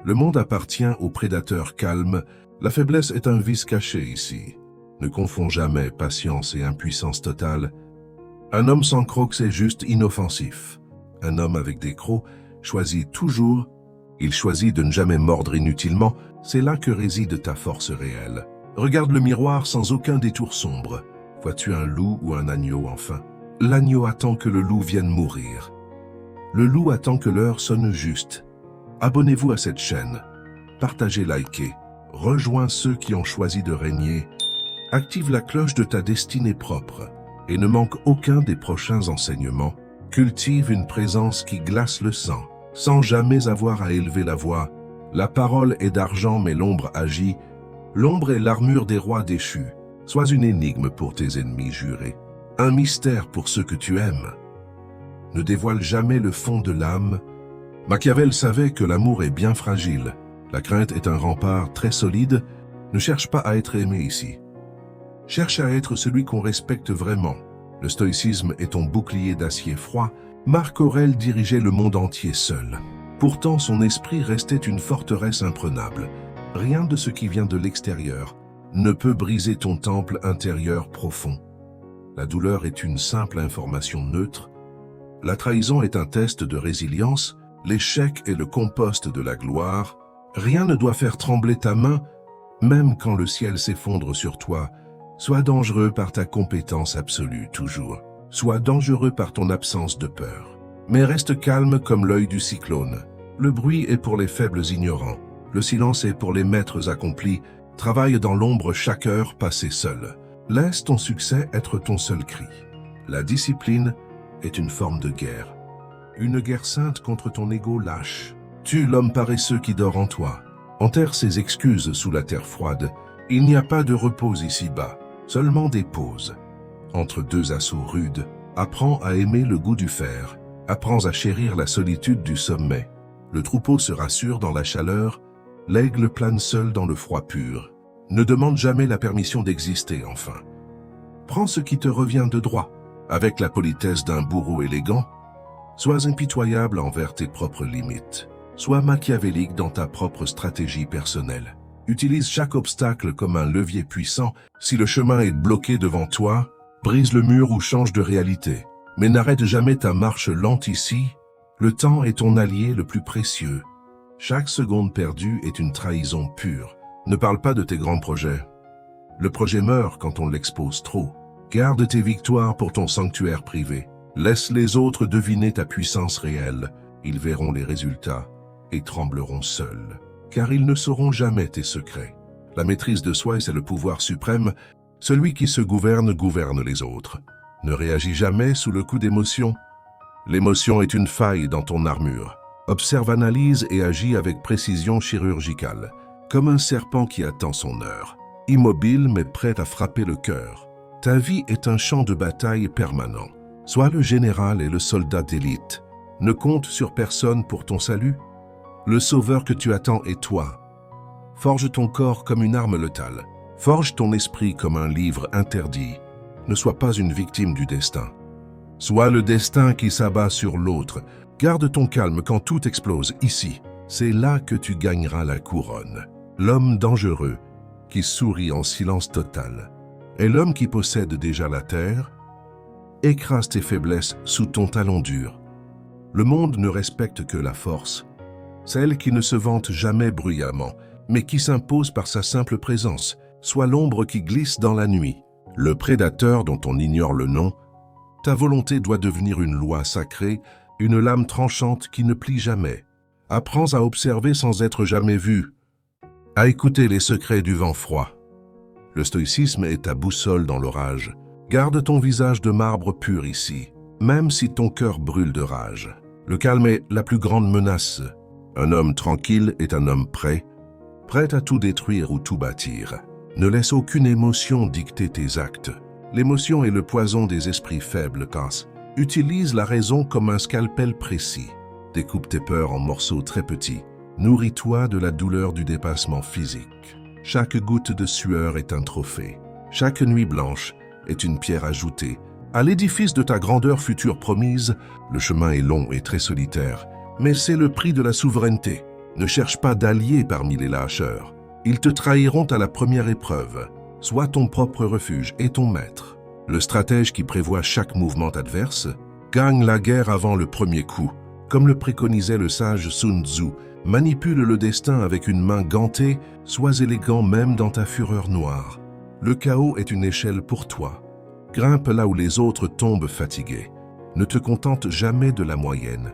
Le monde appartient aux prédateurs calmes. La faiblesse est un vice caché ici. Ne confonds jamais patience et impuissance totale. Un homme sans crocs est juste inoffensif. Un homme avec des crocs choisit toujours. Il choisit de ne jamais mordre inutilement. C'est là que réside ta force réelle. Regarde le miroir sans aucun détour sombre. Vois-tu un loup ou un agneau enfin? L'agneau attend que le loup vienne mourir. Le loup attend que l'heure sonne juste. Abonnez-vous à cette chaîne. Partagez, likez. Rejoins ceux qui ont choisi de régner. Active la cloche de ta destinée propre et ne manque aucun des prochains enseignements. Cultive une présence qui glace le sang, sans jamais avoir à élever la voix. La parole est d'argent mais l'ombre agit. L'ombre est l'armure des rois déchus. Sois une énigme pour tes ennemis jurés. Un mystère pour ceux que tu aimes. Ne dévoile jamais le fond de l'âme. Machiavel savait que l'amour est bien fragile. La crainte est un rempart très solide. Ne cherche pas à être aimé ici. Cherche à être celui qu'on respecte vraiment. Le stoïcisme est ton bouclier d'acier froid. Marc Aurèle dirigeait le monde entier seul. Pourtant, son esprit restait une forteresse imprenable. Rien de ce qui vient de l'extérieur ne peut briser ton temple intérieur profond. La douleur est une simple information neutre. La trahison est un test de résilience. L'échec est le compost de la gloire. Rien ne doit faire trembler ta main, même quand le ciel s'effondre sur toi. Sois dangereux par ta compétence absolue, toujours. Sois dangereux par ton absence de peur. Mais reste calme comme l'œil du cyclone. Le bruit est pour les faibles ignorants. Le silence est pour les maîtres accomplis. Travaille dans l'ombre chaque heure passée seule. Laisse ton succès être ton seul cri. La discipline est une forme de guerre. Une guerre sainte contre ton ego lâche. Tue l'homme paresseux qui dort en toi. Enterre ses excuses sous la terre froide. Il n'y a pas de repos ici-bas. Seulement des pauses. Entre deux assauts rudes, apprends à aimer le goût du fer. Apprends à chérir la solitude du sommet. Le troupeau se rassure dans la chaleur. L'aigle plane seul dans le froid pur. Ne demande jamais la permission d'exister, enfin. Prends ce qui te revient de droit, avec la politesse d'un bourreau élégant. Sois impitoyable envers tes propres limites. Sois machiavélique dans ta propre stratégie personnelle. Utilise chaque obstacle comme un levier puissant. Si le chemin est bloqué devant toi, brise le mur ou change de réalité. Mais n'arrête jamais ta marche lente ici. Le temps est ton allié le plus précieux. Chaque seconde perdue est une trahison pure. Ne parle pas de tes grands projets. Le projet meurt quand on l'expose trop. Garde tes victoires pour ton sanctuaire privé. Laisse les autres deviner ta puissance réelle. Ils verront les résultats et trembleront seuls. Car ils ne sauront jamais tes secrets. La maîtrise de soi, c'est le pouvoir suprême. Celui qui se gouverne, gouverne les autres. Ne réagis jamais sous le coup d'émotion. L'émotion est une faille dans ton armure. Observe, analyse et agis avec précision chirurgicale, comme un serpent qui attend son heure. Immobile mais prêt à frapper le cœur. Ta vie est un champ de bataille permanent. Sois le général et le soldat d'élite. Ne compte sur personne pour ton salut. Le sauveur que tu attends est toi. Forge ton corps comme une arme létale. Forge ton esprit comme un livre interdit. Ne sois pas une victime du destin. Sois le destin qui s'abat sur l'autre. Garde ton calme quand tout explose ici. C'est là que tu gagneras la couronne. L'homme dangereux qui sourit en silence total est l'homme qui possède déjà la terre. Écrase tes faiblesses sous ton talon dur. Le monde ne respecte que la force. Celle qui ne se vante jamais bruyamment, mais qui s'impose par sa simple présence, soit l'ombre qui glisse dans la nuit, le prédateur dont on ignore le nom. Ta volonté doit devenir une loi sacrée, une lame tranchante qui ne plie jamais. Apprends à observer sans être jamais vu, à écouter les secrets du vent froid. Le stoïcisme est ta boussole dans l'orage. Garde ton visage de marbre pur ici, même si ton cœur brûle de rage. Le calme est la plus grande menace. Un homme tranquille est un homme prêt à tout détruire ou tout bâtir. Ne laisse aucune émotion dicter tes actes. L'émotion est le poison des esprits faibles, Cass. Utilise la raison comme un scalpel précis. Découpe tes peurs en morceaux très petits. Nourris-toi de la douleur du dépassement physique. Chaque goutte de sueur est un trophée. Chaque nuit blanche est une pierre ajoutée à l'édifice de ta grandeur future promise. Le chemin est long et très solitaire, mais c'est le prix de la souveraineté. Ne cherche pas d'alliés parmi les lâcheurs. Ils te trahiront à la première épreuve. Sois ton propre refuge et ton maître. Le stratège qui prévoit chaque mouvement adverse gagne la guerre avant le premier coup. Comme le préconisait le sage Sun Tzu, manipule le destin avec une main gantée, sois élégant même dans ta fureur noire. Le chaos est une échelle pour toi. Grimpe là où les autres tombent fatigués. Ne te contente jamais de la moyenne.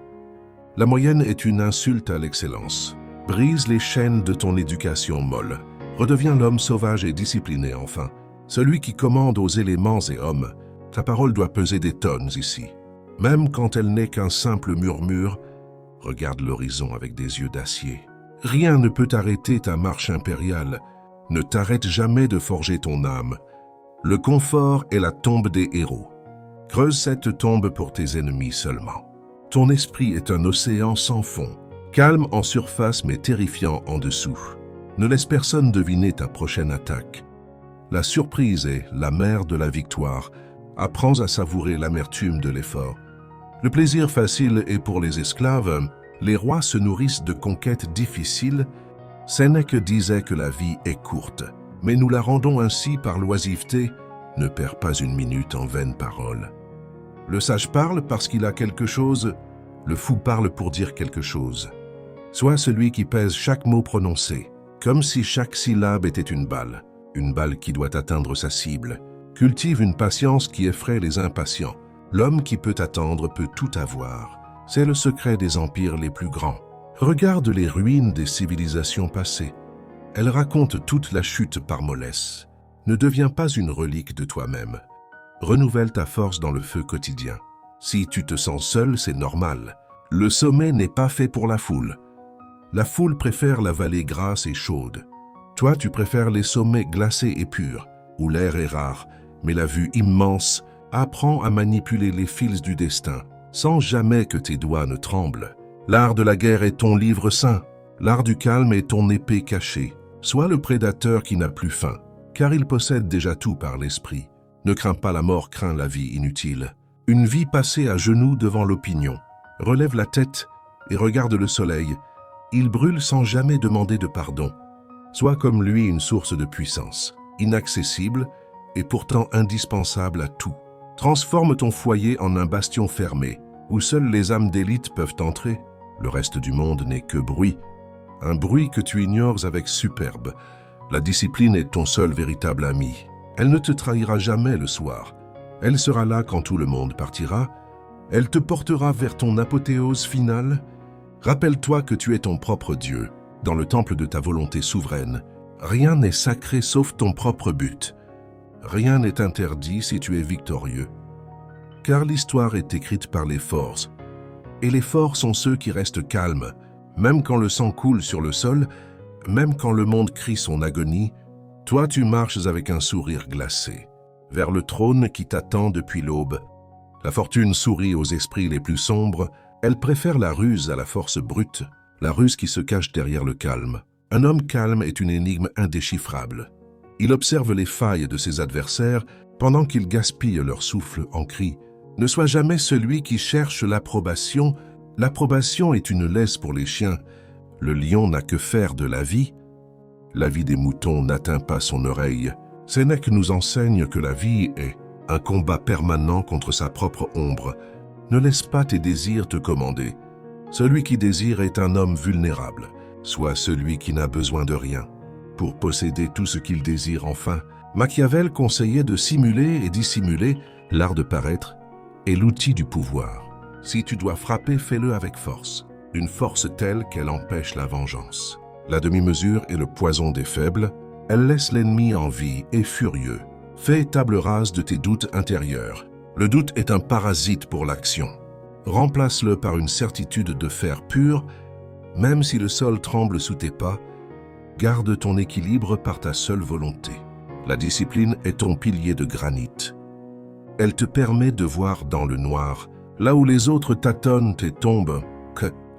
La moyenne est une insulte à l'excellence. Brise les chaînes de ton éducation molle. Redeviens l'homme sauvage et discipliné enfin. Celui qui commande aux éléments et hommes. Ta parole doit peser des tonnes ici. Même quand elle n'est qu'un simple murmure, regarde l'horizon avec des yeux d'acier. Rien ne peut arrêter ta marche impériale. Ne t'arrête jamais de forger ton âme. Le confort est la tombe des héros. Creuse cette tombe pour tes ennemis seulement. Ton esprit est un océan sans fond, calme en surface mais terrifiant en dessous. Ne laisse personne deviner ta prochaine attaque. La surprise est la mère de la victoire. Apprends à savourer l'amertume de l'effort. Le plaisir facile est pour les esclaves. Les rois se nourrissent de conquêtes difficiles. Sénèque disait que la vie est courte, mais nous la rendons ainsi par l'oisiveté. Ne perds pas une minute en vaines paroles. Le sage parle parce qu'il a quelque chose, le fou parle pour dire quelque chose. Sois celui qui pèse chaque mot prononcé, comme si chaque syllabe était une balle qui doit atteindre sa cible. Cultive une patience qui effraie les impatients. L'homme qui peut attendre peut tout avoir. C'est le secret des empires les plus grands. Regarde les ruines des civilisations passées. Elles racontent toute la chute par mollesse. Ne deviens pas une relique de toi-même. Renouvelle ta force dans le feu quotidien. Si tu te sens seul, c'est normal. Le sommet n'est pas fait pour la foule. La foule préfère la vallée grasse et chaude. Toi, tu préfères les sommets glacés et purs, où l'air est rare, mais la vue immense. Apprends à manipuler les fils du destin, sans jamais que tes doigts ne tremblent. L'art de la guerre est ton livre saint. L'art du calme est ton épée cachée. Sois le prédateur qui n'a plus faim, car il possède déjà tout par l'esprit. Ne crains pas la mort, crains la vie inutile. Une vie passée à genoux devant l'opinion. Relève la tête et regarde le soleil. Il brûle sans jamais demander de pardon. Sois comme lui une source de puissance, inaccessible et pourtant indispensable à tout. Transforme ton foyer en un bastion fermé, où seules les âmes d'élite peuvent entrer. Le reste du monde n'est que bruit. Un bruit que tu ignores avec superbe. La discipline est ton seul véritable ami. Elle ne te trahira jamais le soir. Elle sera là quand tout le monde partira. Elle te portera vers ton apothéose finale. Rappelle-toi que tu es ton propre Dieu, dans le temple de ta volonté souveraine. Rien n'est sacré sauf ton propre but. Rien n'est interdit si tu es victorieux. Car l'histoire est écrite par les forts. Et les forts sont ceux qui restent calmes, même quand le sang coule sur le sol, même quand le monde crie son agonie. Toi, tu marches avec un sourire glacé, vers le trône qui t'attend depuis l'aube. La fortune sourit aux esprits les plus sombres. Elle préfère la ruse à la force brute, la ruse qui se cache derrière le calme. Un homme calme est une énigme indéchiffrable. Il observe les failles de ses adversaires pendant qu'ils gaspillent leur souffle en cris. Ne sois jamais celui qui cherche l'approbation. L'approbation est une laisse pour les chiens. Le lion n'a que faire de la vie. La vie des moutons n'atteint pas son oreille. Sénèque nous enseigne que la vie est un combat permanent contre sa propre ombre. Ne laisse pas tes désirs te commander. Celui qui désire est un homme vulnérable. Sois celui qui n'a besoin de rien. Pour posséder tout ce qu'il désire enfin, Machiavel conseillait de simuler et dissimuler. L'art de paraître est l'outil du pouvoir. Si tu dois frapper, fais-le avec force. Une force telle qu'elle empêche la vengeance. La demi-mesure est le poison des faibles. Elle laisse l'ennemi en vie et furieux. Fais table rase de tes doutes intérieurs. Le doute est un parasite pour l'action. Remplace-le par une certitude de fer pur. Même si le sol tremble sous tes pas, garde ton équilibre par ta seule volonté. La discipline est ton pilier de granit. Elle te permet de voir dans le noir, là où les autres tâtonnent et tombent.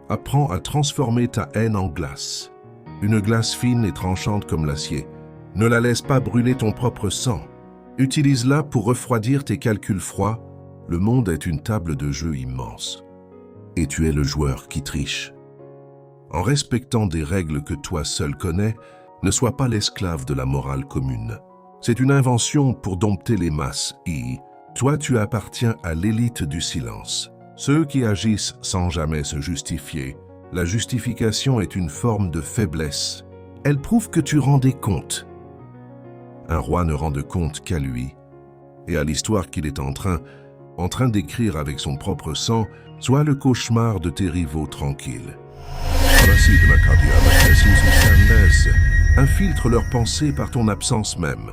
Apprends à transformer ta haine en glace. Une glace fine et tranchante comme l'acier. Ne la laisse pas brûler ton propre sang. Utilise-la pour refroidir tes calculs froids. Le monde est une table de jeu immense. Et tu es le joueur qui triche. En respectant des règles que toi seul connais, ne sois pas l'esclave de la morale commune. C'est une invention pour dompter les masses et toi tu appartiens à l'élite du silence. Ceux qui agissent sans jamais se justifier. La justification est une forme de faiblesse. Elle prouve que tu rends des comptes. Un roi ne rend de compte qu'à lui et à l'histoire qu'il est en train d'écrire avec son propre sang, soit le cauchemar de tes rivaux tranquilles. Infiltre leurs pensées par ton absence même.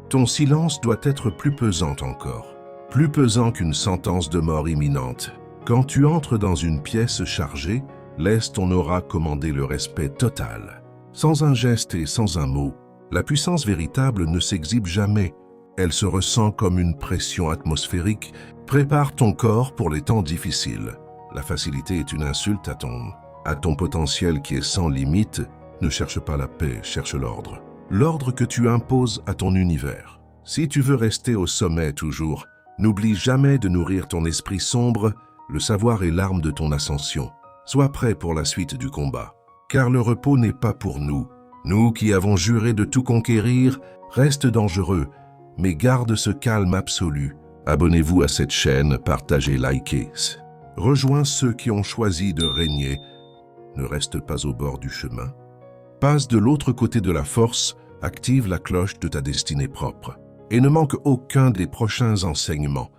Ton silence doit être plus pesant encore, plus pesant qu'une sentence de mort imminente. Quand tu entres dans une pièce chargée, laisse ton aura commander le respect total. Sans un geste et sans un mot, la puissance véritable ne s'exhibe jamais. Elle se ressent comme une pression atmosphérique. Prépare ton corps pour les temps difficiles. La facilité est une insulte à ton potentiel qui est sans limite. Ne cherche pas la paix, cherche l'ordre. L'ordre que tu imposes à ton univers. Si tu veux rester au sommet toujours, n'oublie jamais de nourrir ton esprit sombre. Le savoir est l'arme de ton ascension. Sois prêt pour la suite du combat. Car le repos n'est pas pour nous. Nous qui avons juré de tout conquérir, reste dangereux, mais garde ce calme absolu. Abonnez-vous à cette chaîne, partagez, likez. Rejoins ceux qui ont choisi de régner. Ne reste pas au bord du chemin. Passe de l'autre côté de la force, active la cloche de ta destinée propre. Et ne manque aucun des prochains enseignements.